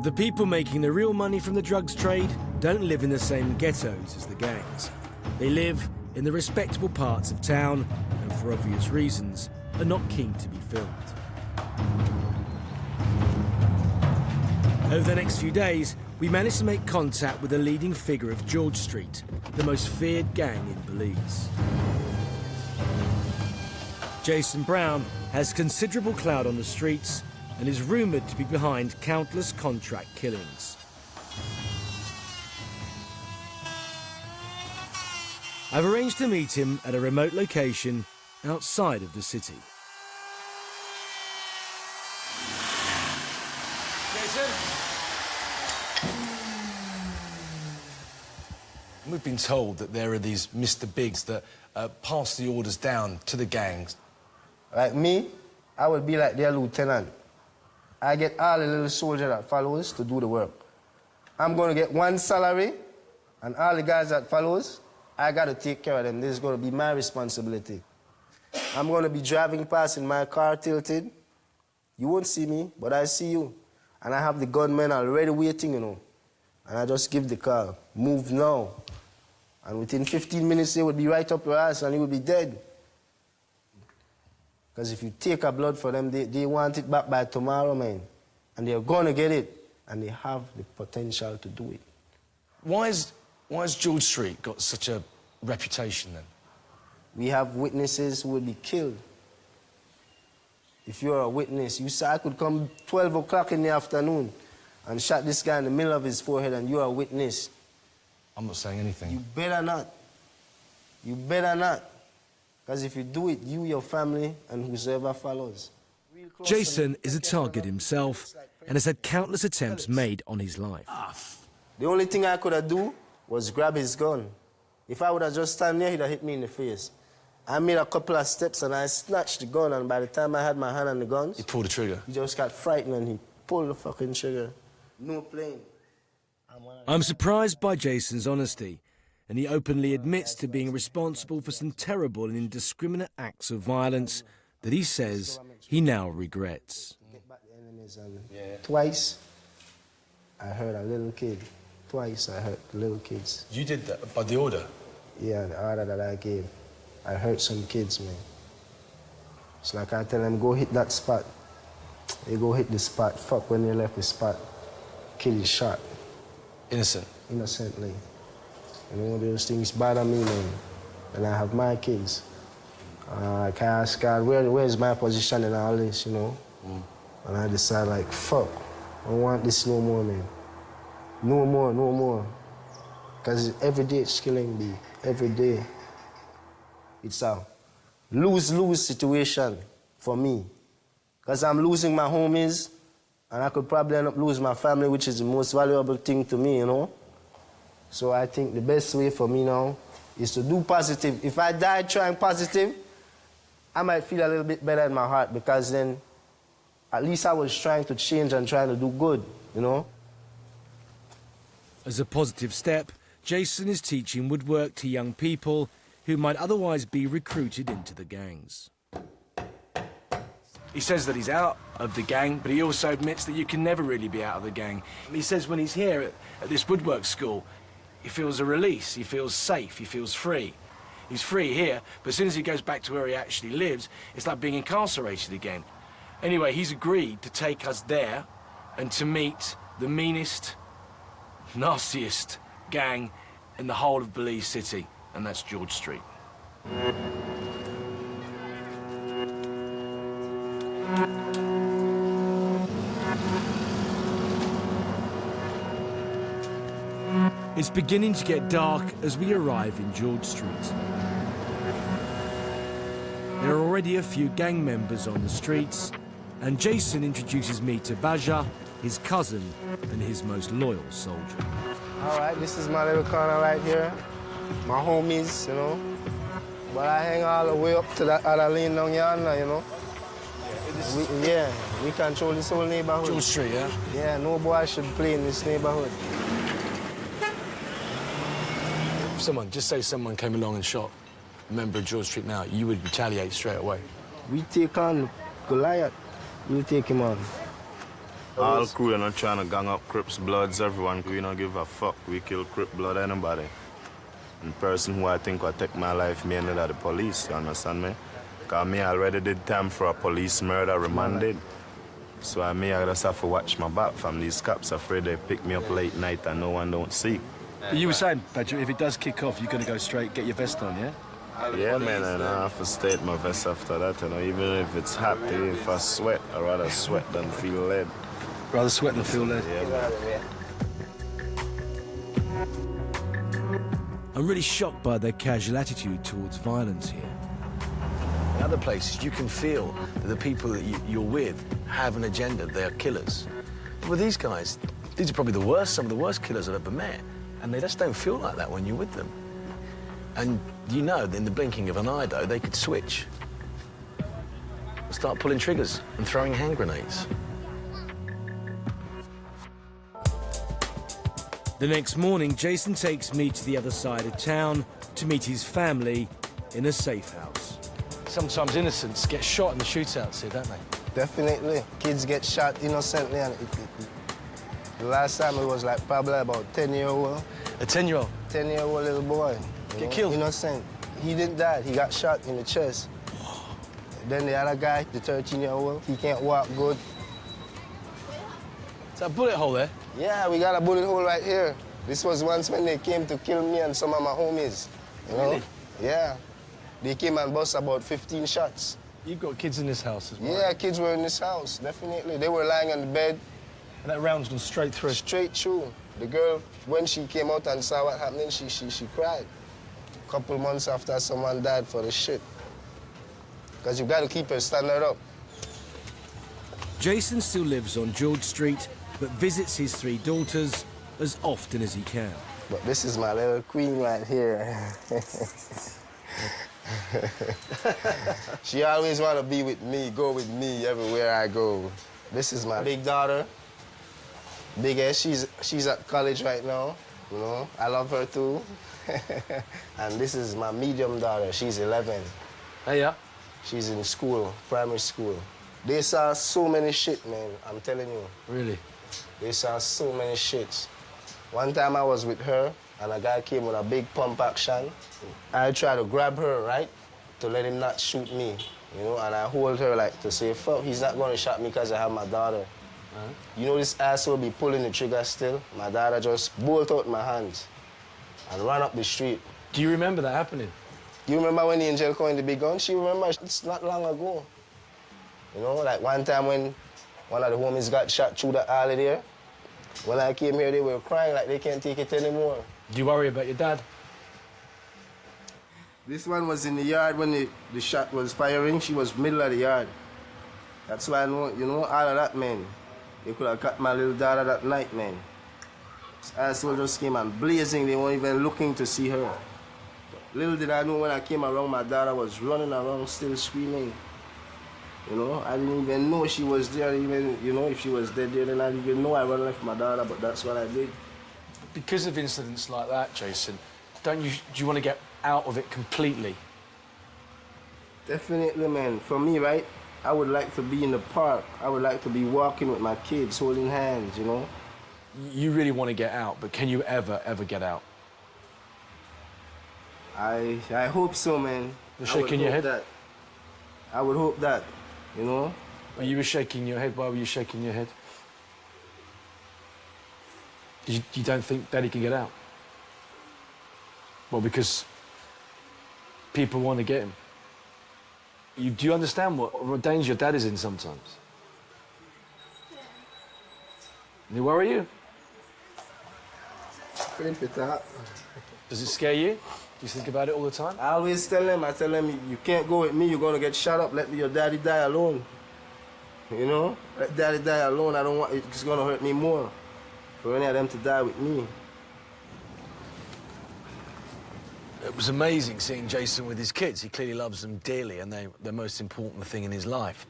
The people making the real money from the drugs trade don't live in the same ghettos as the gangs. They live in the respectable parts of town and, for obvious reasons, are not keen to be filmed. Over the next few days, we managed to make contact with the leading figure of George Street, the most feared gang in Belize. Jason Brown has considerable clout on the streets and is rumoured to be behind countless contract killings. I've arranged to meet him at a remote location outside of the city. Jason? We've been told that there are these Mr. Bigs that pass the orders down to the gangs. Like me, I would be like their lieutenant. I get all the little soldiers that follow us to do the work. I'm going to get one salary, and all the guys that follow us, I got to take care of them. This is going to be my responsibility. I'm going to be driving past in my car tilted. You won't see me, but I see you. And I have the gunmen already waiting, you know. And I just give the call, move now. And within 15 minutes, they would be right up your ass and you would be dead. Because if you take a blood for them, they want it back by tomorrow, man. And they're going to get it. And they have the potential to do it. Why has George Street got such a reputation, then? We have witnesses who will be killed. If you're a witness, you say I could come 12 o'clock in the afternoon and shot this guy in the middle of his forehead and you're a witness. I'm not saying anything. You better not. You better not. Because if you do it, you, your family, and whoever follows. Jason is a target himself and has had countless attempts made on his life. The only thing I could have done was grab his gun. If I would have just stand there, he'd have hit me in the face. I made a couple of steps and I snatched the gun, and by the time I had my hand on the guns... He pulled the trigger? He just got frightened and he pulled the fucking trigger. No plane. I'm surprised by Jason's honesty, and he openly admits to being responsible for some terrible and indiscriminate acts of violence that he says he now regrets. Twice, I hurt a little kid. Twice, I hurt little kids. You did that by the order? Yeah, the order that I gave. I hurt some kids, man. It's like I tell them, go hit that spot. They go hit the spot. Fuck when they left the spot. Kid is shot. Innocent? Innocently. You know, those things bother me, man. And I have my kids. I can ask God, where's my position in all this, you know? And I decide, like, fuck, I don't want this no more, man. No more, no more. Because every day it's killing me. Every day. It's a lose-lose situation for me. Because I'm losing my homies, and I could probably end up losing my family, which is the most valuable thing to me, you know? So I think the best way for me now is to do positive. If I die trying positive, I might feel a little bit better in my heart, because then at least I was trying to change and trying to do good, you know? As a positive step, Jason is teaching woodwork to young people who might otherwise be recruited into the gangs. He says that he's out of the gang, but he also admits that you can never really be out of the gang. He says when he's here at this woodwork school, he feels a release, he feels safe, he feels free. He's free here, but as soon as he goes back to where he actually lives, it's like being incarcerated again. Anyway, he's agreed to take us there and to meet the meanest, nastiest gang in the whole of Belize City, and that's George Street. It's beginning to get dark as we arrive in George Street. There are already a few gang members on the streets, and Jason introduces me to Baja, his cousin, and his most loyal soldier. All right, this is my little corner right here. My homies, you know. But I hang all the way up to that other lane down yonder, you know. We control this whole neighborhood. George Street, yeah? Yeah, no boy should play in this neighborhood. Just say someone came along and shot a member of George Street now, you would retaliate straight away. We take on Goliath. We'll take him on. All crew, you're not trying to gang up Crips, Bloods, everyone. We don't give a fuck. We kill Crip, Blood, anybody. And the person who I think will take my life mainly are the police, you understand me? Because me already did time for a police murder remanded. So I just have to watch my back from these cops, afraid they pick me up late night and no one don't see. But you were saying, Badger, if it does kick off, you're going to go straight, get your vest on, yeah? Yeah, man, and I have to stay at my vest after that, you know, even if it's hot, if I sweat, I'd rather sweat than feel lead. Rather sweat than feel lead. Yeah, man. I'm really shocked by their casual attitude towards violence here. In other places, you can feel that the people that you're with have an agenda. They're killers. With these guys, these are probably some of the worst killers I've ever met. And they just don't feel like that when you're with them. And you know, in the blinking of an eye, though, they could switch. Start pulling triggers and throwing hand grenades. The next morning, Jason takes me to the other side of town to meet his family in a safe house. Sometimes innocents get shot in the shootouts here, don't they? Definitely. Kids get shot innocently, and the last time it was like probably about 10-year-old. A 10-year-old? 10-year-old little boy. Get killed? Innocent. He didn't die. He got shot in the chest. Then the other guy, the 13-year-old, he can't walk good. Is that a bullet hole there? Yeah, we got a bullet hole right here. This was once when they came to kill me and some of my homies. You know? Really? Yeah. They came and bust about 15 shots. You've got kids in this house as well? Yeah, kids were in this house, definitely. They were lying on the bed. And that round's gone straight through? Straight through. The girl, when she came out and saw what happened, she cried. A couple months after someone died for the shit. Because you got to keep your standard up. Jason still lives on George Street, but visits his 3 daughters as often as he can. But this is my little queen right here. She always want to be with me, go with me everywhere I go. This is my big daughter. Big ass, she's at college right now, you know. I love her too. And this is my medium daughter, she's 11. Hey, yeah? She's in school, primary school. They saw so many shit, man, I'm telling you. Really? They saw so many shits. One time I was with her, and a guy came with a big pump action. I tried to grab her, right, to let him not shoot me, you know, and I hold her like to say, fuck, he's not gonna shoot me because I have my daughter. You know this asshole be pulling the trigger still? My daughter just bolt out my hands and ran up the street. Do you remember that happening? You remember when the angel coined the big gun? She remembers, it's not long ago. You know, like one time when one of the homies got shot through the alley there, when I came here, they were crying like they can't take it anymore. Do you worry about your dad? This one was in the yard when the shot was firing. She was middle of the yard. That's why I know, you know, all of that, man. They could have cut my little daughter that night, man. This asshole just came and blazing. They weren't even looking to see her. Little did I know when I came around, my daughter was running around still screaming. You know, I didn't even know she was there, even, you know, if she was dead there, then I didn't even know I ran left my daughter, but that's what I did. Because of incidents like that, Jason, do you want to get out of it completely? Definitely, man. For me, right, I would like to be in the park. I would like to be walking with my kids, holding hands, you know? You really want to get out, but can you ever get out? I hope so, man. You're shaking your head? I would hope that, you know? Well, you were shaking your head. Why were you shaking your head? You don't think Daddy can get out? Well, because people want to get him. Do you understand what danger your dad is in sometimes? Does it worry you? Does it scare you? Do you think about it all the time? I always tell them, you can't go with me, you're gonna get shot up. Let your daddy die alone. You know? Let daddy die alone. I don't want, it's gonna hurt me more for any of them to die with me. It was amazing seeing Jason with his kids. He clearly loves them dearly, and they're the most important thing in his life.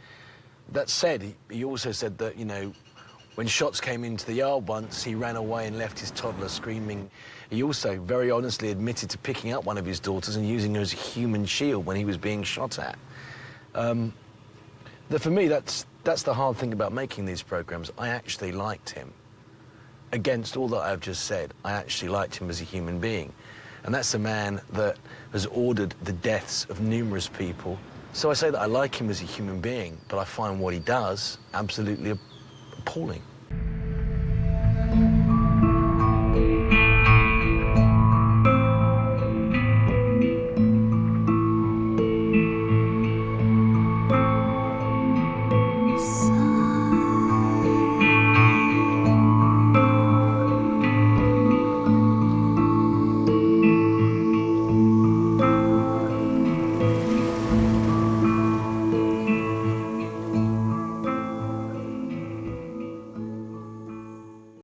That said, he also said that, you know, when shots came into the yard once, he ran away and left his toddler screaming. He also very honestly admitted to picking up one of his daughters and using her as a human shield when he was being shot at. For me, that's the hard thing about making these programs. I actually liked him. Against all that I've just said, I actually liked him as a human being. And that's a man that has ordered the deaths of numerous people. So I say that I like him as a human being, but I find what he does absolutely appalling.